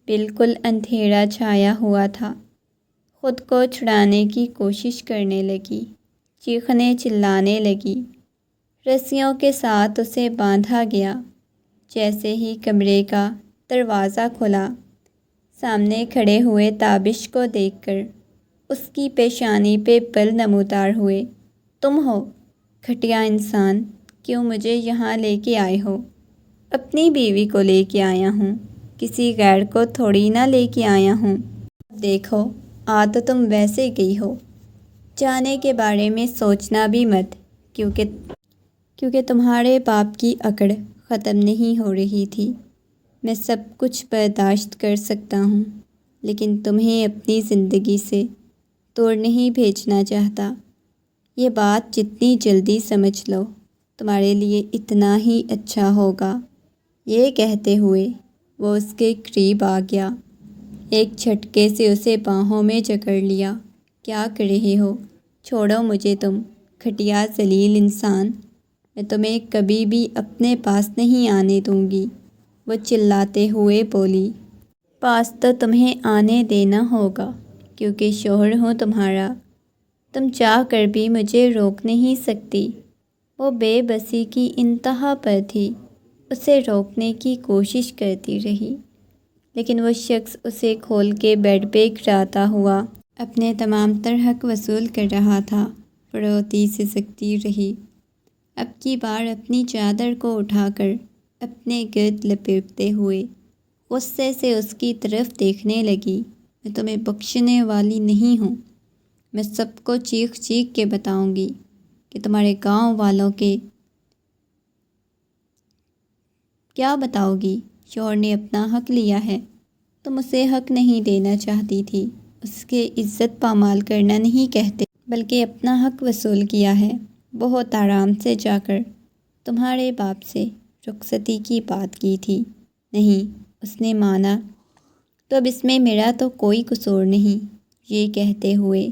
بالکل اندھیرا چھایا ہوا تھا۔ خود کو چھڑانے کی کوشش کرنے لگی، چیخنے چلانے لگی۔ رسیوں کے ساتھ اسے باندھا گیا۔ جیسے ہی کمرے کا دروازہ کھلا، سامنے کھڑے ہوئے تابش کو دیکھ کر اس کی پیشانی پہ بل نمودار ہوئے۔ تم ہو؟ گھٹیا انسان، کیوں مجھے یہاں لے کے آئے ہو؟ اپنی بیوی کو لے کے آیا ہوں، کسی غیر کو تھوڑی نہ لے کے آیا ہوں۔ دیکھو، تو تم ویسے گئی ہو۔ جانے کے بارے میں سوچنا بھی مت، کیونکہ تمہارے باپ کی اکڑ ختم نہیں ہو رہی تھی۔ میں سب کچھ برداشت کر سکتا ہوں، لیکن تمہیں اپنی زندگی سے دور نہیں بھیجنا چاہتا۔ یہ بات جتنی جلدی سمجھ لو تمہارے لیے اتنا ہی اچھا ہوگا۔ یہ کہتے ہوئے وہ اس کے قریب آ گیا۔ ایک جھٹکے سے اسے باہوں میں جکڑ لیا۔ کیا کر رہے ہو؟ چھوڑو مجھے تم، گھٹیا ذلیل انسان، میں تمہیں کبھی بھی اپنے پاس نہیں آنے دوں گی، وہ چلاتے ہوئے بولی۔ پاس تو تمہیں آنے دینا ہوگا، کیونکہ شوہر ہوں تمہارا۔ تم چاہ کر بھی مجھے روک نہیں سکتی۔ وہ بے بسی کی انتہا پر تھی۔ اسے روکنے کی کوشش کرتی رہی، لیکن وہ شخص اسے کھول کے بیڈ پہ گراتا ہوا اپنے تمام تر حق وصول کر رہا تھا۔ فروتی سسکتی رہی۔ اب کی بار اپنی چادر کو اٹھا کر اپنے گرد لپیٹتے ہوئے غصے سے اس کی طرف دیکھنے لگی۔ میں تمہیں بخشنے والی نہیں ہوں۔ میں سب کو چیخ چیخ کے بتاؤں گی کہ تمہارے گاؤں والوں کے کیا بتاؤ گی؟ شوہر نے اپنا حق لیا ہے، تم اسے حق نہیں دینا چاہتی تھی۔ اس کے عزت پامال کرنا نہیں کہتے، بلکہ اپنا حق وصول کیا ہے۔ بہت آرام سے جا کر تمہارے باپ سے رخصتی کی بات کی تھی۔ نہیں، اس نے مانا، تو اب اس میں میرا تو کوئی قصور نہیں۔ یہ کہتے ہوئے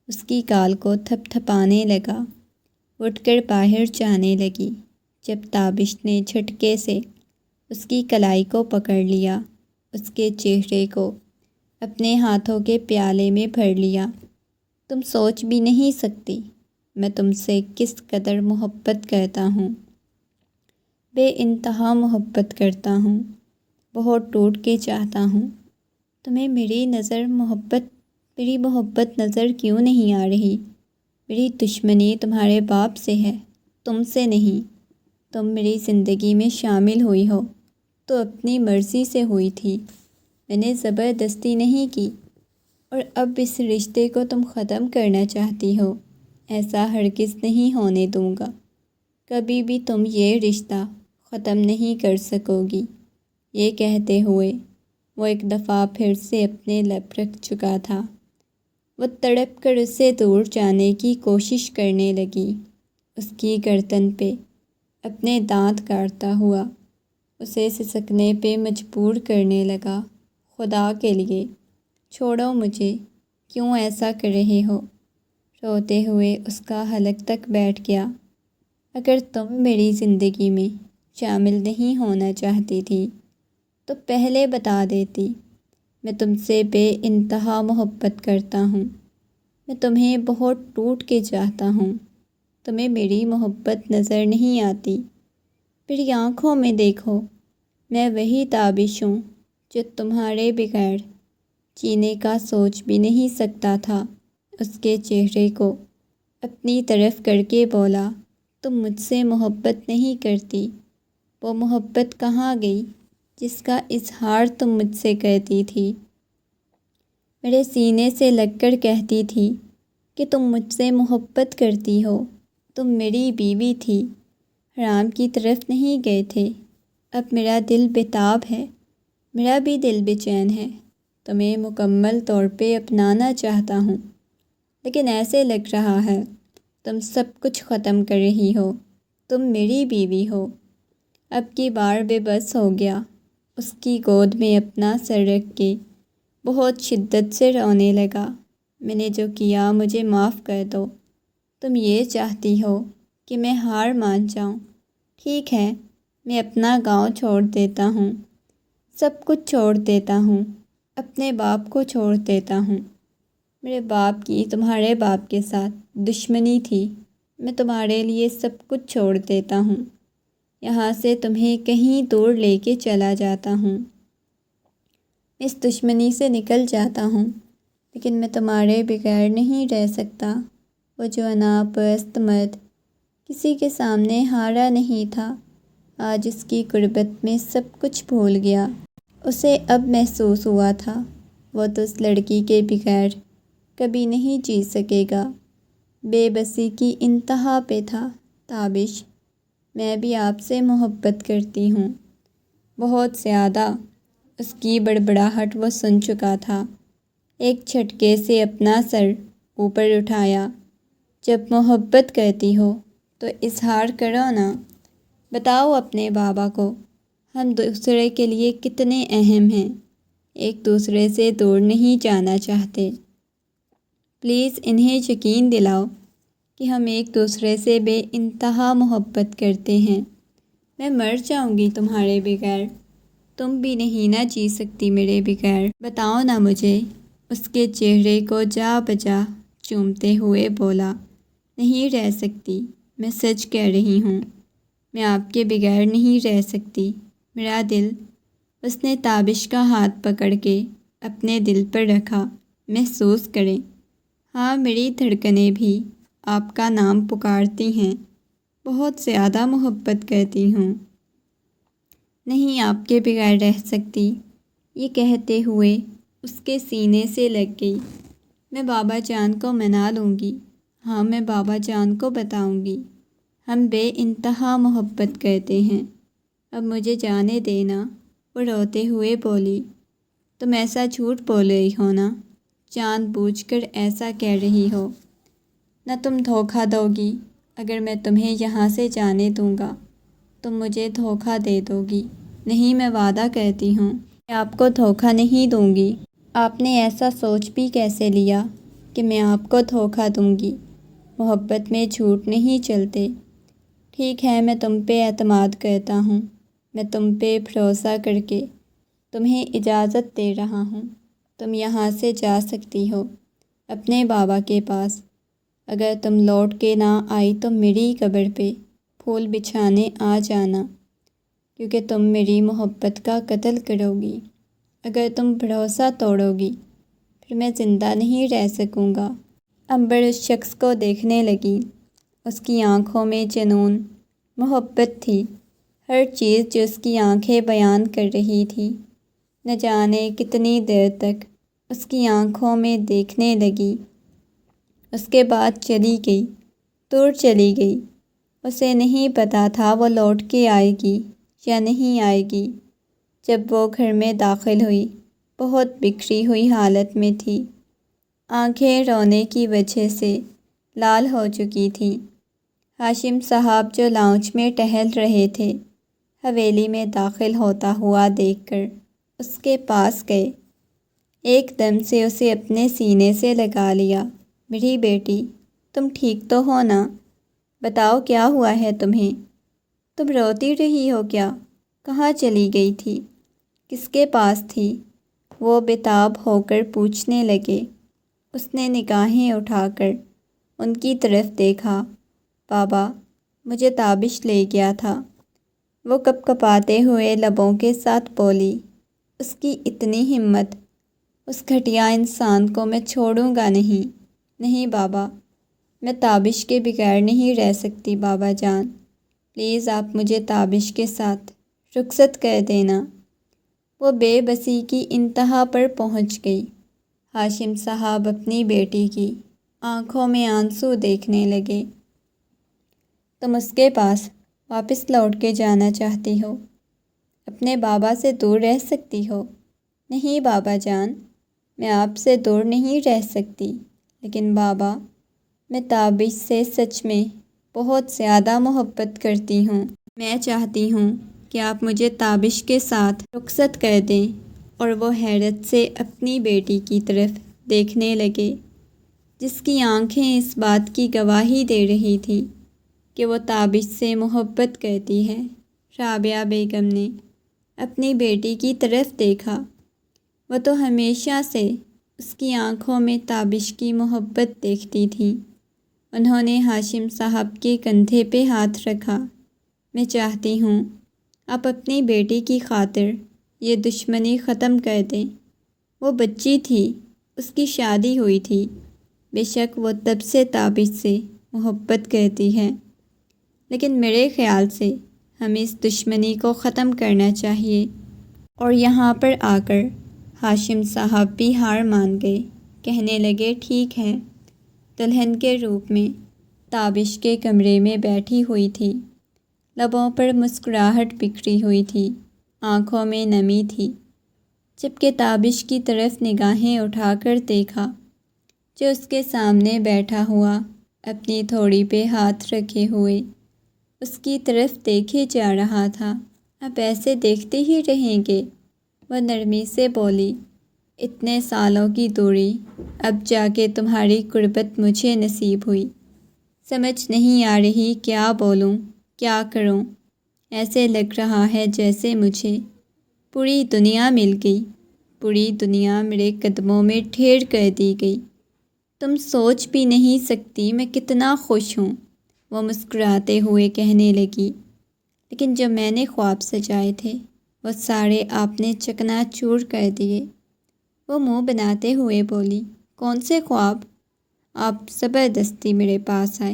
اس کی گال کو تھپ تھپانے لگا۔ اٹھ کر باہر جانے لگی، جب تابش نے جھٹکے سے اس کی کلائی کو پکڑ لیا، اس کے چہرے کو اپنے ہاتھوں کے پیالے میں بھر لیا۔ تم سوچ بھی نہیں سکتی میں تم سے کس قدر محبت کرتا ہوں، بے انتہا محبت کرتا ہوں، بہت ٹوٹ کے چاہتا ہوں۔ تمہیں میری محبت نظر کیوں نہیں آ رہی؟ میری دشمنی تمہارے باپ سے ہے، تم سے نہیں۔ تم میری زندگی میں شامل ہوئی ہو تو اپنی مرضی سے ہوئی تھی، میں نے زبردستی نہیں کی، اور اب اس رشتے کو تم ختم کرنا چاہتی ہو۔ ایسا ہرگز نہیں ہونے دوں گا، کبھی بھی تم یہ رشتہ ختم نہیں کر سکو گی۔ یہ کہتے ہوئے وہ ایک دفعہ پھر سے اپنے لب رکھ چکا تھا۔ وہ تڑپ کر اس سے دور جانے کی کوشش کرنے لگی، اس کی گردن پہ اپنے دانت کاٹتا ہوا اسے سسکنے پہ مجبور کرنے لگا۔ خدا کے لیے چھوڑو مجھے، کیوں ایسا کر رہے ہو؟ روتے ہوئے اس کا حلق تک بیٹھ گیا۔ اگر تم میری زندگی میں شامل نہیں ہونا چاہتی تھی تو پہلے بتا دیتی۔ میں تم سے بے انتہا محبت کرتا ہوں، میں تمہیں بہت ٹوٹ کے چاہتا ہوں۔ تمہیں میری محبت نظر نہیں آتی؟ میری آنکھوں میں دیکھو، میں وہی تابش ہوں جو تمہارے بغیر جینے کا سوچ بھی نہیں سکتا تھا، اس کے چہرے کو اپنی طرف کر کے بولا، تم مجھ سے محبت نہیں کرتی۔ وہ محبت کہاں گئی جس کا اظہار تم مجھ سے کرتی تھی؟ میرے سینے سے لگ کر کہتی تھی کہ تم مجھ سے محبت کرتی ہو، تم میری بیوی تھی، حرام کی طرف نہیں گئے تھے۔ اب میرا دل بےتاب ہے، میرا بھی دل بے چین ہے، تمہیں مکمل طور پہ اپنانا چاہتا ہوں، لیکن ایسے لگ رہا ہے تم سب کچھ ختم کر رہی ہو، تم میری بیوی ہو۔ اب کی بار بے بس ہو گیا، اس کی گود میں اپنا سر رکھ کے بہت شدت سے رونے لگا۔ میں نے جو کیا مجھے معاف کر دو۔ تم یہ چاہتی ہو کہ میں ہار مان جاؤں؟ ٹھیک ہے، میں اپنا گاؤں چھوڑ دیتا ہوں، سب کچھ چھوڑ دیتا ہوں، اپنے باپ کو چھوڑ دیتا ہوں۔ میرے باپ کی تمہارے باپ کے ساتھ دشمنی تھی، میں تمہارے لیے سب کچھ چھوڑ دیتا ہوں، یہاں سے تمہیں کہیں دور لے کے چلا جاتا ہوں، اس دشمنی سے نکل جاتا ہوں، لیکن میں تمہارے بغیر نہیں رہ سکتا۔ وہ جو انا پرست مرد کسی کے سامنے ہارا نہیں تھا، آج اس کی غربت میں سب کچھ بھول گیا۔ اسے اب محسوس ہوا تھا وہ تو اس لڑکی کے بغیر کبھی نہیں جی سکے گا۔ بے بسی کی انتہا پہ تھا۔ تابش، میں بھی آپ سے محبت کرتی ہوں، بہت زیادہ۔ اس کی بڑبڑاہٹ وہ سن چکا تھا۔ ایک جھٹکے سے اپنا سر اوپر اٹھایا۔ جب محبت کرتی ہو تو اظہار کرو نا، بتاؤ اپنے بابا کو ہم دوسرے کے لیے کتنے اہم ہیں، ایک دوسرے سے دور نہیں جانا چاہتے۔ پلیز انہیں یقین دلاؤ کہ ہم ایک دوسرے سے بے انتہا محبت کرتے ہیں۔ میں مر جاؤں گی تمہارے بغیر، تم بھی نہیں نہ جی سکتی میرے بغیر، بتاؤ نا مجھے۔ اس کے چہرے کو جا بجا چومتے ہوئے بولا، نہیں رہ سکتی، میں سچ کہہ رہی ہوں، میں آپ کے بغیر نہیں رہ سکتی، میرا دل۔ اس نے تابش کا ہاتھ پکڑ کے اپنے دل پر رکھا۔ محسوس کریں، ہاں میری دھڑکنیں بھی آپ کا نام پکارتی ہیں، بہت زیادہ محبت کرتی ہوں، نہیں آپ کے بغیر رہ سکتی۔ یہ کہتے ہوئے اس کے سینے سے لگ گئی۔ میں بابا جان کو منا لوں گی، ہاں میں بابا جان کو بتاؤں گی، ہم بے انتہا محبت کرتے ہیں، اب مجھے جانے دینا۔ وہ روتے ہوئے بولی، تم ایسا جھوٹ بول رہی ہو نا، جان بوجھ کر ایسا کہہ رہی ہو، نہ تم دھوکہ دو گی۔ اگر میں تمہیں یہاں سے جانے دوں گا تم مجھے دھوکہ دے دو گی۔ نہیں، میں وعدہ کرتی ہوں میں آپ کو دھوکہ نہیں دوں گی۔ آپ نے ایسا سوچ بھی کیسے لیا کہ میں آپ کو دھوکہ دوں گی؟ محبت میں جھوٹ نہیں چلتے۔ ٹھیک ہے، میں تم پہ اعتماد کرتا ہوں، میں تم پہ بھروسہ کر کے تمہیں اجازت دے رہا ہوں، تم یہاں سے جا سکتی ہو اپنے بابا کے پاس۔ اگر تم لوٹ کے نہ آئی تو میری قبر پہ پھول بچھانے آ جانا، کیونکہ تم میری محبت کا قتل کرو گی۔ اگر تم بھروسہ توڑو گی پھر میں زندہ نہیں رہ سکوں گا۔ امبر اس شخص کو دیکھنے لگی، اس کی آنکھوں میں جنون، محبت تھی، ہر چیز جو اس کی آنکھیں بیان کر رہی تھی۔ نہ جانے کتنی دیر تک اس کی آنکھوں میں دیکھنے لگی، اس کے بعد چلی گئی، دور چلی گئی۔ اسے نہیں پتا تھا وہ لوٹ کے آئے گی یا نہیں آئے گی۔ جب وہ گھر میں داخل ہوئی بہت بکھری ہوئی حالت میں تھی، آنکھیں رونے کی وجہ سے لال ہو چکی تھیں۔ ہاشم صاحب جو لاؤنج میں ٹہل رہے تھے، حویلی میں داخل ہوتا ہوا دیکھ کر اس کے پاس گئے، ایک دم سے اسے اپنے سینے سے لگا لیا۔ میری بیٹی، تم ٹھیک تو ہو نا؟ بتاؤ کیا ہوا ہے تمہیں؟ تم روتی رہی ہو کیا؟ کہاں چلی گئی تھی؟ کس کے پاس تھی؟ وہ بےتاب ہو کر پوچھنے لگے۔ اس نے نگاہیں اٹھا کر ان کی طرف دیکھا۔ بابا، مجھے تابش لے گیا تھا، وہ کپکپاتے ہوئے لبوں کے ساتھ بولی۔ اس کی اتنی ہمت اس گھٹیا انسان کو میں چھوڑوں گا نہیں۔ نہیں بابا، میں تابش کے بغیر نہیں رہ سکتی بابا جان، پلیز آپ مجھے تابش کے ساتھ رخصت کر دینا۔ وہ بے بسی کی انتہا پر پہنچ گئی۔ ہاشم صاحب اپنی بیٹی کی آنکھوں میں آنسو دیکھنے لگے۔ تم اس کے پاس واپس لوٹ کے جانا چاہتی ہو؟ اپنے بابا سے دور رہ سکتی ہو؟ نہیں بابا جان، میں آپ سے دور نہیں رہ سکتی، لیکن بابا، میں تابش سے سچ میں بہت زیادہ محبت کرتی ہوں۔ میں چاہتی ہوں کہ آپ مجھے تابش کے ساتھ رخصت کر دیں۔ اور وہ حیرت سے اپنی بیٹی کی طرف دیکھنے لگے، جس کی آنکھیں اس بات کی گواہی دے رہی تھی کہ وہ تابش سے محبت کرتی ہے۔ رابعہ بیگم نے اپنی بیٹی کی طرف دیکھا۔ وہ تو ہمیشہ سے اس کی آنکھوں میں تابش کی محبت دیکھتی تھی۔ انہوں نے ہاشم صاحب کے کندھے پہ ہاتھ رکھا۔ میں چاہتی ہوں آپ اپنی بیٹی کی خاطر یہ دشمنی ختم کر دیں۔ وہ بچی تھی، اس کی شادی ہوئی تھی، بے شک وہ تب سے تابش سے محبت کرتی ہے، لیکن میرے خیال سے ہمیں اس دشمنی کو ختم کرنا چاہیے۔ اور یہاں پر آ کر ہاشم صاحب بھی ہار مان گئے، کہنے لگے ٹھیک ہے۔ دلہن کے روپ میں تابش کے کمرے میں بیٹھی ہوئی تھی، لبوں پر مسکراہٹ بکھری ہوئی تھی، آنکھوں میں نمی تھی۔ جبکہ تابش کی طرف نگاہیں اٹھا کر دیکھا، جو اس کے سامنے بیٹھا ہوا اپنی تھوڑی پہ ہاتھ رکھے ہوئے اس کی طرف دیکھے جا رہا تھا۔ اب ایسے دیکھتے ہی رہیں گے؟ وہ نرمی سے بولی، اتنے سالوں کی دوری، اب جا کے تمہاری قربت مجھے نصیب ہوئی۔ سمجھ نہیں آ رہی کیا بولوں، کیا کروں۔ ایسے لگ رہا ہے جیسے مجھے پوری دنیا مل گئی، پوری دنیا میرے قدموں میں ڈھیر کر دی گئی۔ تم سوچ بھی نہیں سکتی میں کتنا خوش ہوں، وہ مسکراتے ہوئے کہنے لگی۔ لیکن جو میں نے خواب سجائے تھے وہ سارے آپ نے چکنا چور کر دیے۔ وہ منہ بناتے ہوئے بولی، کون سے خواب؟ آپ زبردستی میرے پاس آئے،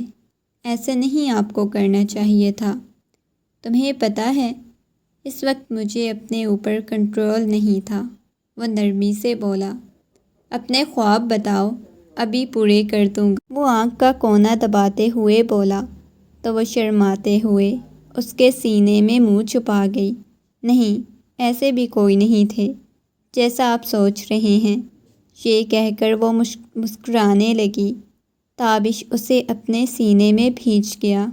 ایسے نہیں آپ کو کرنا چاہیے تھا۔ تمہیں پتہ ہے اس وقت مجھے اپنے اوپر کنٹرول نہیں تھا، وہ نرمی سے بولا۔ اپنے خواب بتاؤ، ابھی پورے کر دوں گا، وہ آنکھ کا کونا دباتے ہوئے بولا۔ تو وہ شرماتے ہوئے اس کے سینے میں منہ چھپا گئی۔ نہیں، ایسے بھی کوئی نہیں تھے جیسا آپ سوچ رہے ہیں، یہ کہہ کر وہ مسکرانے لگی۔ تابش اسے اپنے سینے میں بھینچ گیا۔